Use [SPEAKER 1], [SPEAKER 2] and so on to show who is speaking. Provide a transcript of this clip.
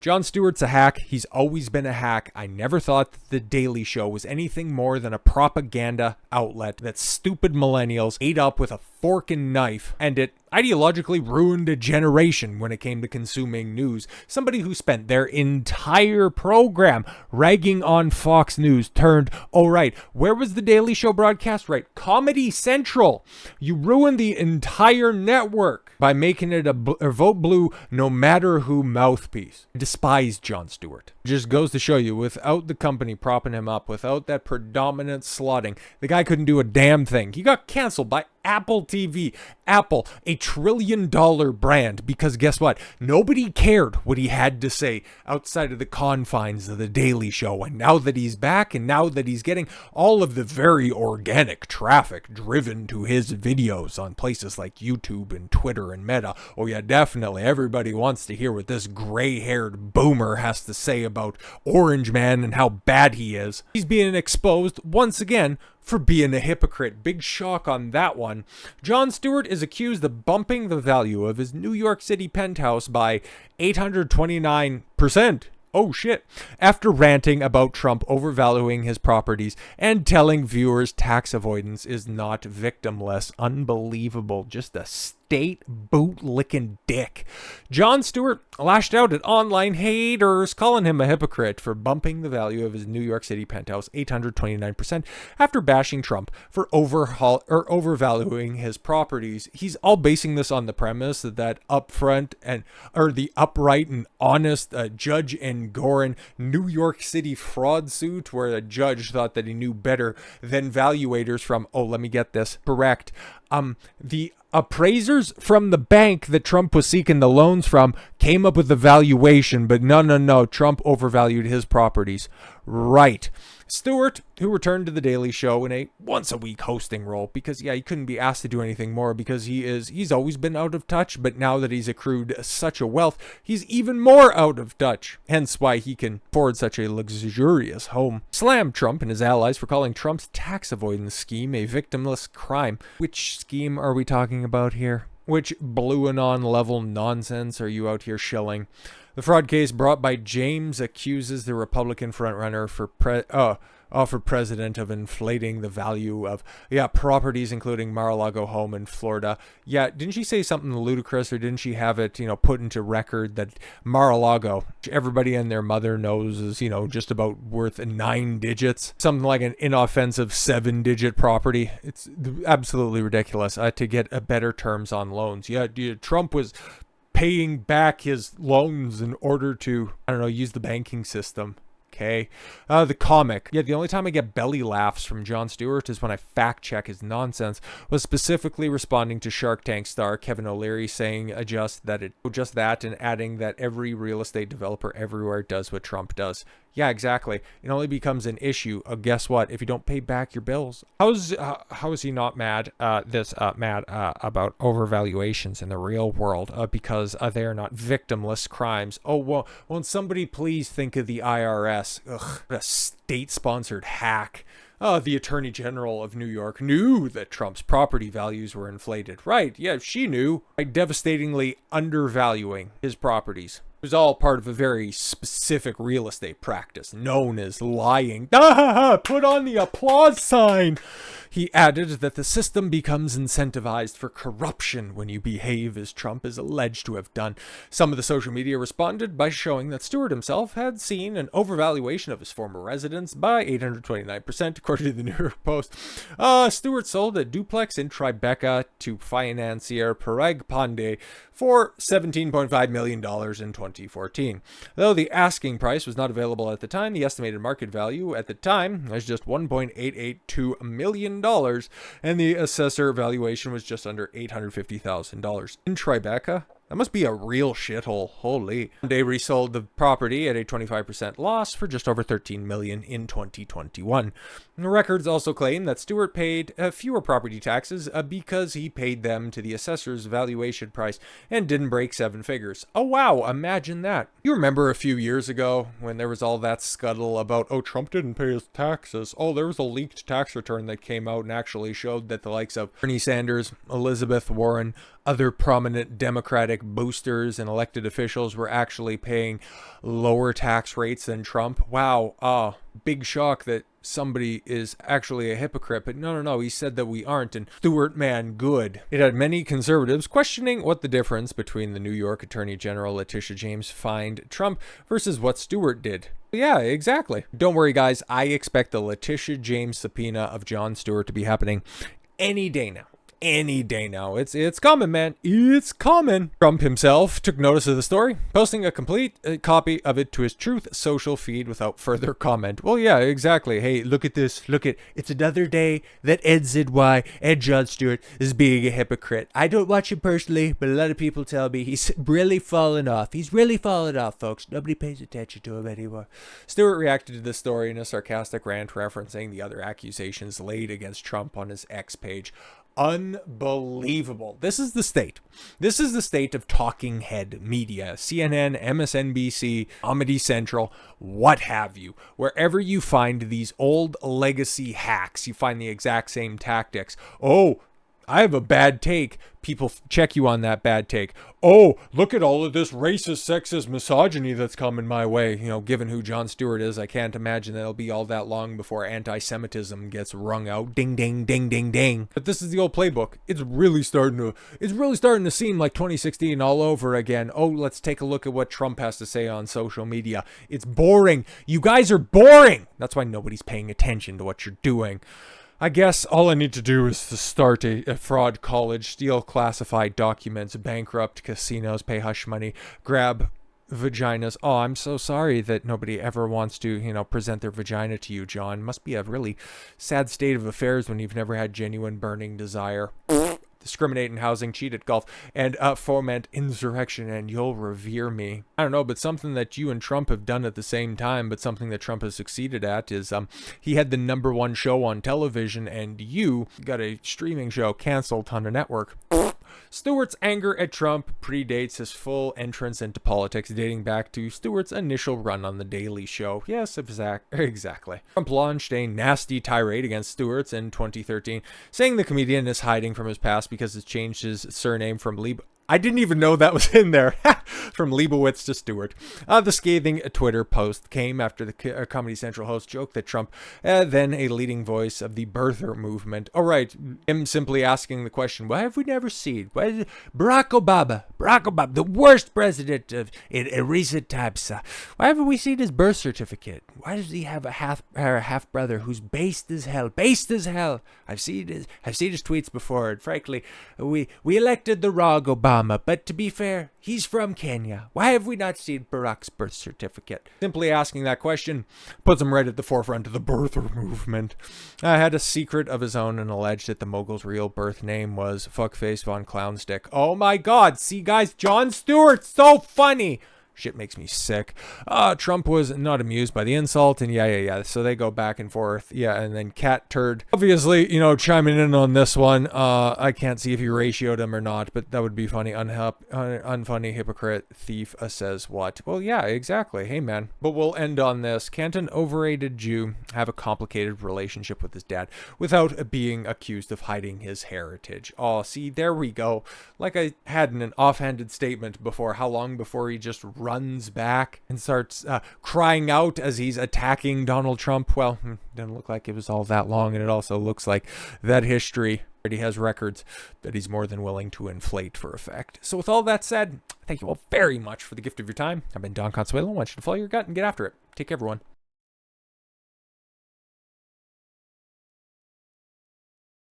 [SPEAKER 1] Jon Stewart's a hack. He's always been a hack. I never thought that The Daily Show was anything more than a propaganda outlet that stupid millennials ate up with a fork and knife, and it ideologically ruined a generation when it came to consuming news. Somebody who spent their entire program ragging on Fox News turned, oh right, where was The Daily Show broadcast? Right, Comedy Central. You ruined the entire network by making it a vote blue no matter who mouthpiece. I despise Jon Stewart. It just goes to show you, without the company propping him up, without that predominant slotting, the guy couldn't do a damn thing. He got canceled by Apple TV. Apple, a $1 trillion brand, because guess what? Nobody cared what he had to say outside of the confines of The Daily Show. And now that he's back, and now that he's getting all of the very organic traffic driven to his videos on places like YouTube and Twitter and Meta, oh yeah, definitely everybody wants to hear what this gray-haired boomer has to say about Orange Man and how bad he is. He's being exposed once again for being a hypocrite. Big shock on that one. Jon Stewart is accused of bumping the value of his New York City penthouse by 829%. Oh shit. After ranting about Trump overvaluing his properties and telling viewers tax avoidance is not victimless. Unbelievable. Just a state boot-licking dick. Jon Stewart lashed out at online haters, calling him a hypocrite for bumping the value of his New York City penthouse 829% after bashing Trump for overvaluing his properties. He's all basing this on the premise that the upright and honest Judge and Gorin New York City fraud suit, where a judge thought that he knew better than valuators from, oh, let me get this correct, the appraisers from the bank that Trump was seeking the loans from came up with the valuation, but no, Trump overvalued his properties. Right. Stewart, who returned to The Daily Show in a once-a-week hosting role, because, yeah, he couldn't be asked to do anything more because he's always been out of touch, but now that he's accrued such a wealth, he's even more out of touch, hence why he can afford such a luxurious home. Slammed Trump and his allies for calling Trump's tax avoidance scheme a victimless crime. Which scheme are we talking about here? Which blue and on level nonsense are you out here shilling? The fraud case brought by James accuses the Republican frontrunner for president of inflating the value of properties, including Mar-a-Lago home in Florida. Yeah, didn't she say something ludicrous, or didn't she have it, put into record that Mar-a-Lago, which everybody and their mother knows is, just about worth 9 digits, something like an inoffensive 7-digit property. It's absolutely ridiculous to get better terms on loans. Yeah, Trump was paying back his loans in order to, use the banking system. Okay. The comic. Yeah, the only time I get belly laughs from Jon Stewart is when I fact check his nonsense, was specifically responding to Shark Tank star Kevin O'Leary saying just that and adding that every real estate developer everywhere does what Trump does. Yeah, exactly. It only becomes an issue of, guess what, if you don't pay back your bills. How is he not mad about overvaluations in the real world because they are not victimless crimes? Oh, well, won't somebody please think of the IRS? Ugh, a state-sponsored hack. The Attorney General of New York knew that Trump's property values were inflated. Right, yeah, she knew. By devastatingly undervaluing his properties. It was all part of a very specific real estate practice known as lying. Put on the applause sign. He added that the system becomes incentivized for corruption when you behave as Trump is alleged to have done. Some of the social media responded by showing that Stewart himself had seen an overvaluation of his former residence by 829%, according to the New York Post. Stewart sold a duplex in Tribeca to financier Parag Pandey for $17.5 million in 2014. Though the asking price was not available at the time, the estimated market value at the time was just $1.882 million, and the assessor valuation was just under $850,000. In Tribeca, that must be a real shithole. Holy. They resold the property at a 25% loss for just over $13 million in 2021. The records also claim that Stewart paid fewer property taxes because he paid them to the assessor's valuation price and didn't break 7 figures. Oh wow, imagine that. You remember a few years ago when there was all that scuttle about, oh, Trump didn't pay his taxes. Oh, there was a leaked tax return that came out and actually showed that the likes of Bernie Sanders, Elizabeth Warren, other prominent Democratic boosters and elected officials were actually paying lower tax rates than Trump. Wow, big shock that somebody is actually a hypocrite. But no, he said that we aren't, and Stewart, man, good. It had many conservatives questioning what the difference between the New York Attorney General Letitia James fined Trump versus what Stewart did. Yeah, exactly. Don't worry, guys. I expect the Letitia James subpoena of Jon Stewart to be happening any day now. Any day now. It's coming, man. It's coming. Trump himself took notice of the story, posting a complete copy of it to his Truth social feed without further comment. Well, yeah, exactly. Hey, look at this. It's another day that Ed Zidwai and Jon Stewart is being a hypocrite. I don't watch him personally, but a lot of people tell me he's really fallen off. He's really fallen off, folks. Nobody pays attention to him anymore. Stewart reacted to this story in a sarcastic rant referencing the other accusations laid against Trump on his X page. Unbelievable. This is the state. This is the state of talking head media. CNN, MSNBC, Comedy Central, what have you. Wherever you find these old legacy hacks, you find the exact same tactics. Oh, I have a bad take. People check you on that bad take. Oh, look at all of this racist, sexist misogyny that's coming my way. You know, given who Jon Stewart is, I can't imagine that it'll be all that long before anti-Semitism gets wrung out. Ding, ding, ding, ding, ding. But this is the old playbook. It's really starting to seem like 2016 all over again. Oh, let's take a look at what Trump has to say on social media. It's boring. You guys are boring. That's why nobody's paying attention to what you're doing. I guess all I need to do is to start a fraud college, steal classified documents, bankrupt casinos, pay hush money, grab vaginas. Oh, I'm so sorry that nobody ever wants to, present their vagina to you, John. Must be a really sad state of affairs when you've never had genuine burning desire. Discriminate in housing, cheat at golf, and foment insurrection, and you'll revere me. I don't know, but something that you and Trump have done at the same time, but something that Trump has succeeded at is he had the #1 show on television, and you got a streaming show canceled on a network. Stewart's anger at Trump predates his full entrance into politics, dating back to Stewart's initial run on The Daily Show. Yes, exactly. Trump launched a nasty tirade against Stewart's in 2013, saying the comedian is hiding from his past because he's changed his surname from I didn't even know that was in there. From Leibowitz to Stewart. The scathing Twitter post came after the Comedy Central host joked that Trump, then a leading voice of the birther movement. All right, him simply asking the question, why have we never seen? Why is Barack Obama, the worst president in recent times. Why haven't we seen his birth certificate? Why does he have a half brother who's based as hell? I've seen his tweets before, and frankly, we elected the wrong Obama. But to be fair, he's from Kenya. Why have we not seen Barack's birth certificate? Simply asking that question puts him right at the forefront of the birther movement. Had a secret of his own and alleged that the mogul's real birth name was Fuckface Von Clownstick. Oh my god, see guys, Jon Stewart, so funny. Shit makes me sick. Trump was not amused by the insult, and yeah. So they go back and forth. Yeah, and then Cat Turd, obviously, chiming in on this one. I can't see if he ratioed him or not, but that would be funny. Unfunny hypocrite thief says what? Well, yeah, exactly. Hey, man. But we'll end on this. Can't an overrated Jew have a complicated relationship with his dad without being accused of hiding his heritage? Oh, see, there we go. Like I had in an offhanded statement before, how long before he just runs back and starts crying out as he's attacking Donald Trump? Well, didn't look like it was all that long, and it also looks like that history already has records that he's more than willing to inflate for effect. So with all that said, thank you all very much for the gift of your time. I've been Don Consuelo. I want you to follow your gut and get after it. Take care, everyone.